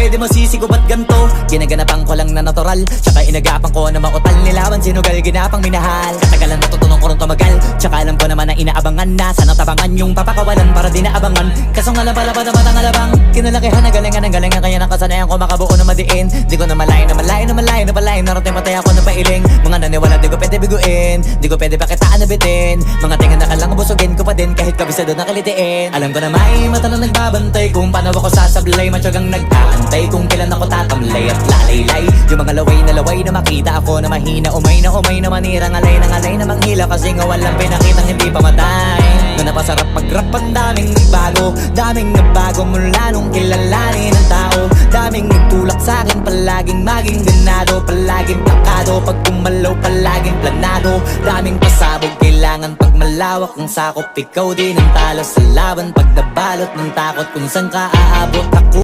pwede mo sisigo ba't ganto? Ginaganapan ko lang na natural, tsaka inagapan ko na mautal. Nilawan sinugal, ginapang minahal. Katagalan natutunan ko rin tumagal, tsaka alam ko naman na inaabangan na. Sana tabangan yung papakawalan para di naabangan. Kaso nga lang pala pa naman ang alabang. Kinalakihan ang galingan kaya nakasanayan ko makabuo na madiin. Di ko na malayo na malayo na malayo na malayo. Narating patay ako na pailing. Mga naniwala di ko pwede biguin, di ko pwede pakitaan na bitin. Mga tingan na kalang busugin ko pa din kahit kabisado na kalitiin. Alam ko na may mata na nagbabantay kung paano ako sasablay. Matyagang nag-aantay kung kailan ako tatamlay at lalaylay. Yung mga laway na makita ako na mahina. Umay na manira, ngalay na manghila. Kasi nga walang pinakitang hindi pamatay. Na napasarap mag-rap ang daming nagbago mula nung kilalanin ang tao. Daming nagtulak sa'kin, palaging maging ganado. Palaging plakado, pag kumalaw palaging planado. Daming pasabog, kailangan pag malawak ang sakop. Ikaw din ang talo sa laban pag nabalot ng takot kung saan ka aabot. Ako